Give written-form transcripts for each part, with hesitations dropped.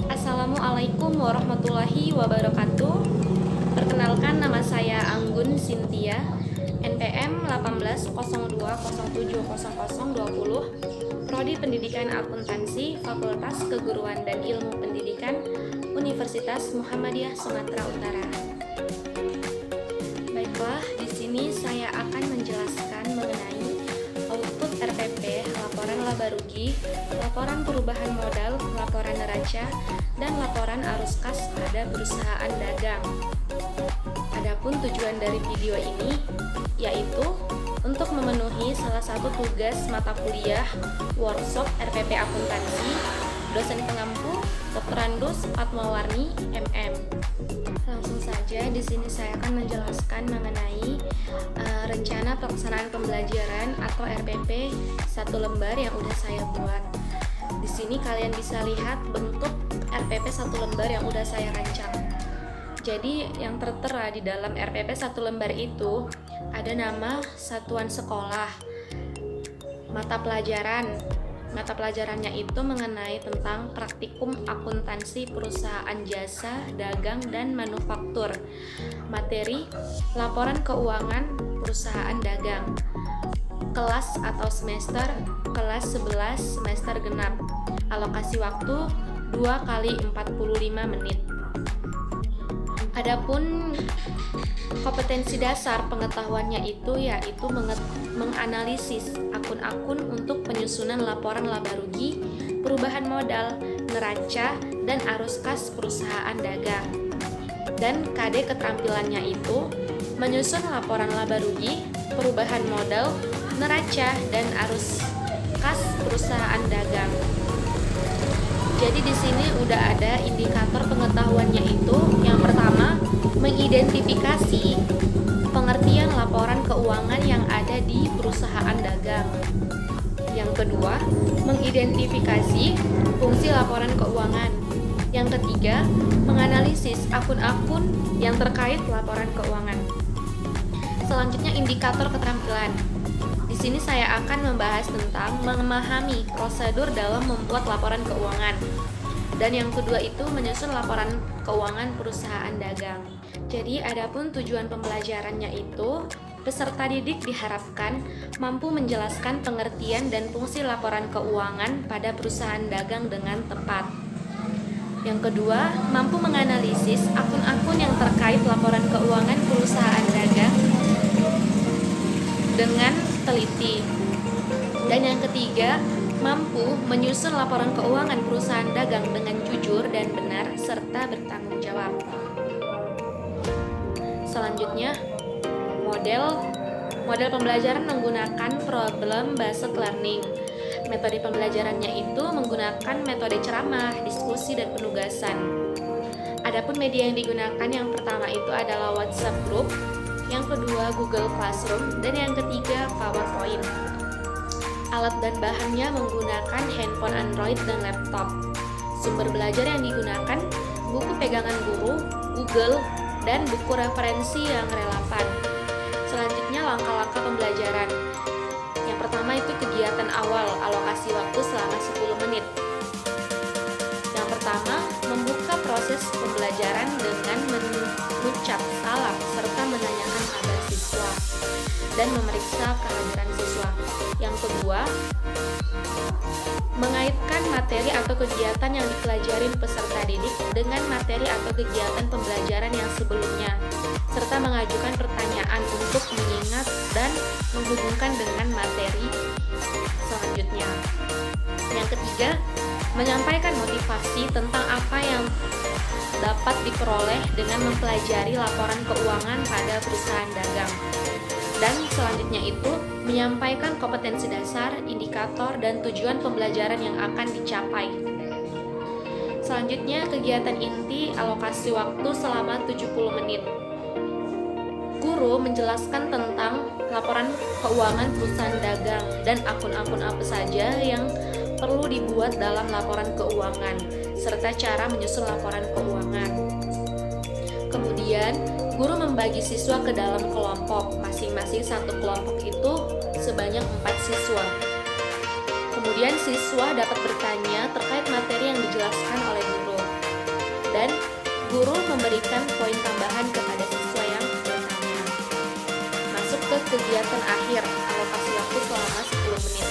Assalamualaikum warahmatullahi wabarakatuh. Perkenalkan, nama saya Anggun Cynthia, NPM 1802070020, Prodi Pendidikan Akuntansi, Fakultas Keguruan dan Ilmu Pendidikan, Universitas Muhammadiyah Sumatera Utara. Baiklah, di sini saya akan menjelaskan mengenai output RPP, laporan laba rugi, laporan perubahan modal, laporan neraca, dan laporan arus kas pada perusahaan dagang. Adapun tujuan dari video ini yaitu untuk memenuhi salah satu tugas mata kuliah workshop RPP Akuntansi, dosen pengampu Dr. Andus Atmawarni, MM. Langsung saja, di sini saya akan menjelaskan mengenai rencana pelaksanaan pembelajaran atau RPP satu lembar yang udah saya buat. Di sini kalian bisa lihat bentuk RPP satu lembar yang udah saya rancang. Jadi yang tertera di dalam RPP satu lembar itu ada nama satuan sekolah, mata pelajarannya itu mengenai tentang praktikum akuntansi perusahaan jasa, dagang, dan manufaktur. Materi, laporan keuangan perusahaan dagang. Kelas atau semester, kelas 11 semester genap. Alokasi waktu 2 kali 45 menit. Adapun kompetensi dasar pengetahuannya itu yaitu menganalisis akun-akun untuk penyusunan laporan laba rugi, perubahan modal, neraca, dan arus kas perusahaan dagang. Dan KD keterampilannya itu menyusun laporan laba rugi, perubahan modal, neraca, dan arus kas perusahaan dagang. Jadi di sini udah ada indikator pengetahuannya itu. Yang pertama, mengidentifikasi pengertian laporan keuangan yang ada di perusahaan dagang. Yang kedua, mengidentifikasi fungsi laporan keuangan. Yang ketiga, menganalisis akun-akun yang terkait laporan keuangan. Selanjutnya, indikator keterampilan. Di sini saya akan membahas tentang memahami prosedur dalam membuat laporan keuangan. Dan yang kedua itu menyusun laporan keuangan perusahaan dagang. Jadi adapun tujuan pembelajarannya itu, peserta didik diharapkan mampu menjelaskan pengertian dan fungsi laporan keuangan pada perusahaan dagang dengan tepat. Yang kedua, mampu menganalisis akun-akun yang terkait laporan keuangan perusahaan dagang dengan teliti. Dan yang ketiga, mampu menyusun laporan keuangan perusahaan dagang dengan jujur dan benar serta bertanggung jawab. Selanjutnya, model pembelajaran menggunakan problem based learning. Metode pembelajarannya itu menggunakan metode ceramah, diskusi, dan penugasan. Adapun media yang digunakan yang pertama itu adalah WhatsApp Group, yang kedua Google Classroom, dan yang ketiga PowerPoint. Alat dan bahannya menggunakan handphone Android dan laptop. Sumber belajar yang digunakan buku pegangan guru, Google, dan buku referensi yang relevan. Selanjutnya, langkah-langkah pembelajaran. Yang pertama itu kegiatan awal, alokasi waktu selama 10 menit. Yang pertama, membuka proses pembelajaran dengan mengucap salam serta menanyakan kabar siswa dan memeriksa kehadiran siswa. Yang kedua, mengaitkan materi atau kegiatan yang dipelajari peserta didik dengan materi atau kegiatan pembelajaran yang sebelumnya, serta mengajukan pertanyaan untuk mengingat dan menghubungkan dengan materi selanjutnya. Yang ketiga, menyampaikan motivasi tentang apa yang dapat diperoleh dengan mempelajari laporan keuangan pada perusahaan dagang. Dan selanjutnya itu menyampaikan kompetensi dasar, indikator, dan tujuan pembelajaran yang akan dicapai. Selanjutnya, kegiatan inti alokasi waktu selama 70 menit. Guru menjelaskan tentang laporan keuangan perusahaan dagang dan akun-akun apa saja yang perlu dibuat dalam laporan keuangan, serta cara menyusun laporan keuangan. Kemudian, guru membagi siswa ke dalam kelompok, masing-masing mengisi satu kelompok itu sebanyak 4 siswa. Kemudian siswa dapat bertanya terkait materi yang dijelaskan oleh guru. Dan guru memberikan poin tambahan kepada siswa yang bertanya. Masuk ke kegiatan akhir, alokasi waktu selama 10 menit.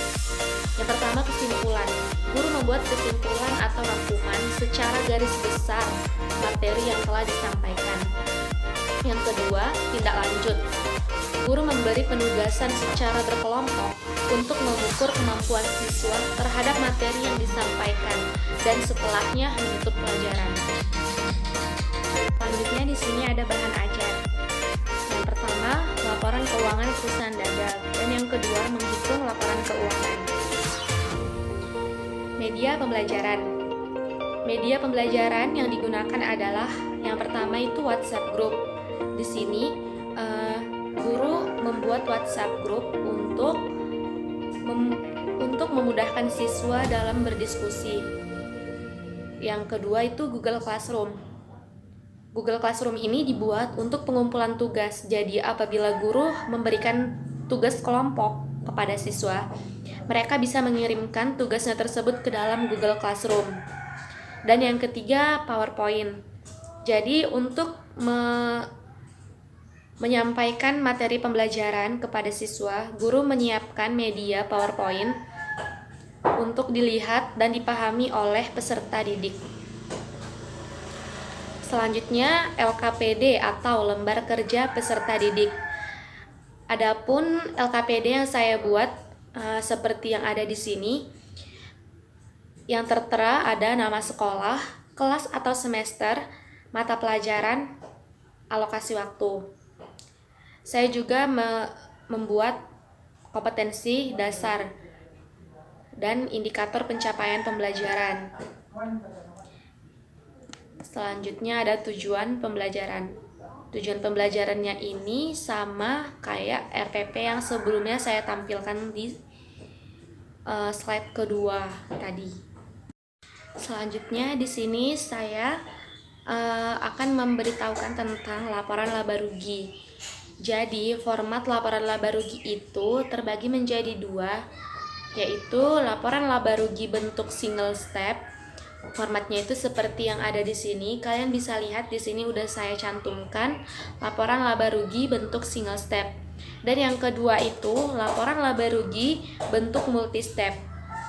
Yang pertama, kesimpulan. Guru membuat kesimpulan atau rangkuman secara garis besar materi yang telah disampaikan. Yang kedua, tindak lanjut. Guru memberi penugasan secara berkelompok untuk mengukur kemampuan siswa terhadap materi yang disampaikan dan setelahnya menutup pelajaran. Selanjutnya di sini ada bahan ajar. Yang pertama, laporan keuangan perusahaan dagang, dan yang kedua, menghitung laporan keuangan. Media pembelajaran. Media pembelajaran yang digunakan adalah yang pertama itu WhatsApp group. Di sini guru membuat WhatsApp group untuk memudahkan siswa dalam berdiskusi. Yang kedua itu Google Classroom. Google Classroom ini dibuat untuk pengumpulan tugas. Jadi apabila guru memberikan tugas kelompok kepada siswa, mereka bisa mengirimkan tugasnya tersebut ke dalam Google Classroom. Dan yang ketiga, PowerPoint. Jadi untuk menyampaikan materi pembelajaran kepada siswa, guru menyiapkan media PowerPoint untuk dilihat dan dipahami oleh peserta didik. Selanjutnya, LKPD atau lembar kerja peserta didik. Adapun LKPD yang saya buat seperti yang ada di sini, yang tertera ada nama sekolah, kelas atau semester, mata pelajaran, alokasi waktu. Saya juga membuat kompetensi dasar dan indikator pencapaian pembelajaran. Selanjutnya ada tujuan pembelajaran. Tujuan pembelajarannya ini sama kayak RPP yang sebelumnya saya tampilkan di slide kedua tadi. Selanjutnya di sini saya akan memberitahukan tentang laporan laba rugi. Jadi format laporan laba rugi itu terbagi menjadi dua, yaitu laporan laba rugi bentuk single step. Formatnya itu seperti yang ada di sini. Kalian bisa lihat di sini udah saya cantumkan laporan laba rugi bentuk single step. Dan yang kedua itu laporan laba rugi bentuk multi step.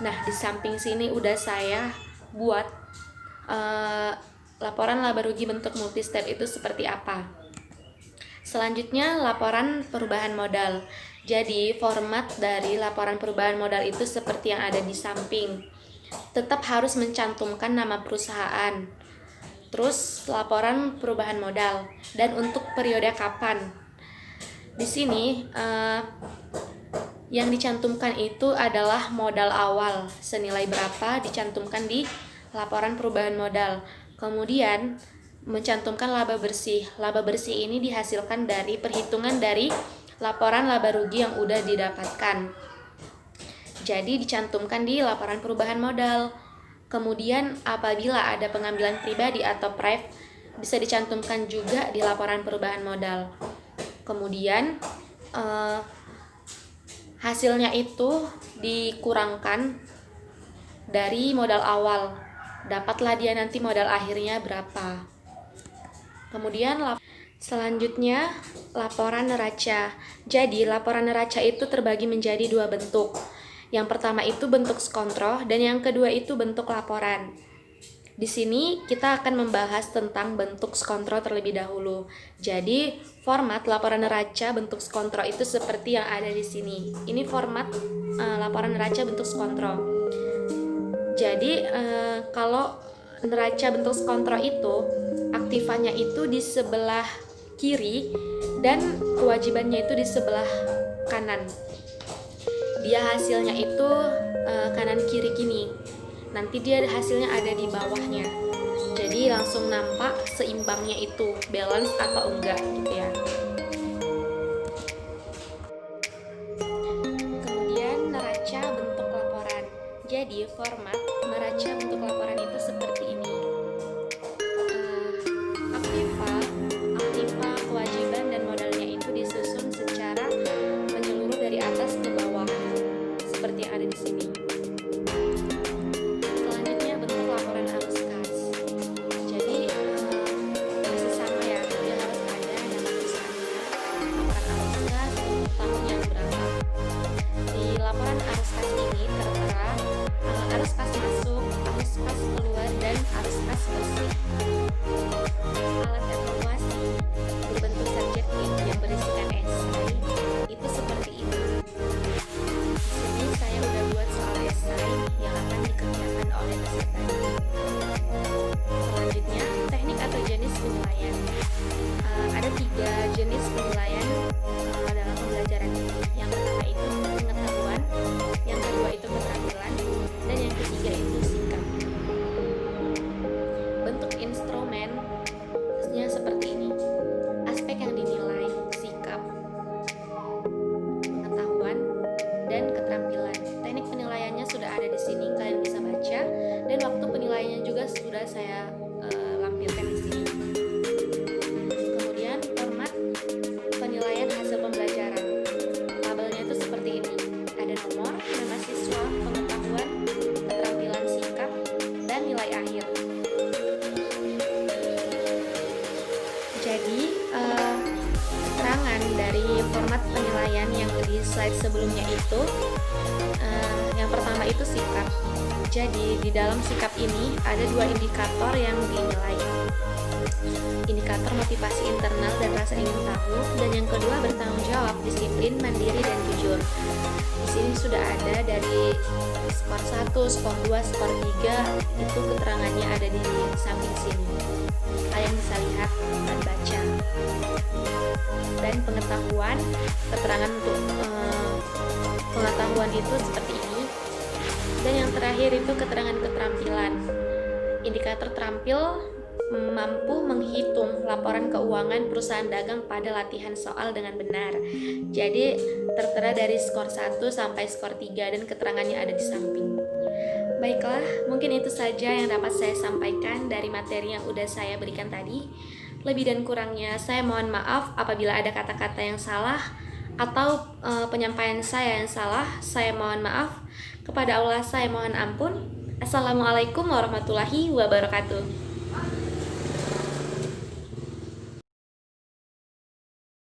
Nah, di samping sini udah saya buat laporan laba rugi bentuk multi step itu seperti apa. Selanjutnya laporan perubahan modal. Jadi format dari laporan perubahan modal itu seperti yang ada di samping. Tetap harus mencantumkan nama perusahaan. Terus laporan perubahan modal dan untuk periode kapan. Di sini yang dicantumkan itu adalah modal awal senilai berapa dicantumkan di laporan perubahan modal. Kemudian mencantumkan laba bersih. Laba bersih ini dihasilkan dari perhitungan dari laporan laba rugi yang udah didapatkan. Jadi dicantumkan di laporan perubahan modal. Kemudian apabila ada pengambilan pribadi atau private bisa dicantumkan juga di laporan perubahan modal. Kemudian hasilnya itu dikurangkan dari modal awal. Dapatlah dia nanti modal akhirnya berapa. Kemudian selanjutnya laporan neraca. Jadi laporan neraca itu terbagi menjadi dua bentuk. Yang pertama itu bentuk skontro dan yang kedua itu bentuk laporan. Di sini kita akan membahas tentang bentuk skontro terlebih dahulu. Jadi format laporan neraca bentuk skontro itu seperti yang ada di sini. Ini format laporan neraca bentuk skontro. Jadi kalau neraca bentuk skontro itu aktifannya itu di sebelah kiri dan kewajibannya itu di sebelah kanan. Dia hasilnya itu kanan kiri gini. Nanti dia hasilnya ada di bawahnya. Jadi langsung nampak seimbangnya itu, balance atau enggak gitu ya. Kemudian neraca bentuk laporan. Jadi format neraca bentuk laporan itu seperti ini. Aktiva, kewajiban dan modalnya itu disusun secara kira-kira tahun yang berapa. Di laporan arus kas ini tertera arus kas masuk, arus kas keluar, dan arus kas bersih. Alat evaluasi berbentuk subjektif yang berisikan esai itu seperti ini. Di sini saya udah buat soal esai yang akan dikerjakan oleh peserta. Selanjutnya, teknik atau jenis penilaian. Ada 3 jenis penilaian dalam pembelajaran ini. Yang pertama itu pengetahuan, yang kedua itu keterampilan, dan yang ketiga itu sikap. Bentuk instrumennya seperti ini. Aspek yang dinilai, sikap, pengetahuan, dan keterampilan. Teknik penilaiannya sudah ada di sini, kalian bisa baca, dan waktu penilaiannya juga sudah saya lampirkan di sini. Kemudian format penilaian hasil pembelajaran. Tabelnya itu seperti ini. Ada nomor, nama siswa, pengetahuan, keterampilan, sikap, dan nilai akhir. Jadi keterangan dari format penilaian yang di slide sebelumnya itu, yang pertama itu sikap. Jadi di dalam sikap ini ada 2 indikator yang dinilai. Indikator motivasi internal dan rasa ingin tahu, dan yang kedua bertanggung jawab, disiplin, mandiri, dan jujur. Di sini sudah ada dari skor 1, skor 2, skor 3, itu keterangannya ada di samping sini. Kalian bisa lihat dan baca. Dan pengetahuan, keterangan untuk pengetahuan itu seperti ini. Dan yang terakhir itu keterangan keterampilan. Indikator terampil mampu menghitung laporan keuangan perusahaan dagang pada latihan soal dengan benar. Jadi tertera dari skor 1 sampai skor 3 dan keterangannya ada di samping. Baiklah, mungkin itu saja yang dapat saya sampaikan dari materi yang udah saya berikan tadi. Lebih dan kurangnya saya mohon maaf apabila ada kata-kata yang salah atau penyampaian saya yang salah. Saya mohon maaf. Kepada Allah saya mohon ampun. Assalamualaikum warahmatullahi wabarakatuh.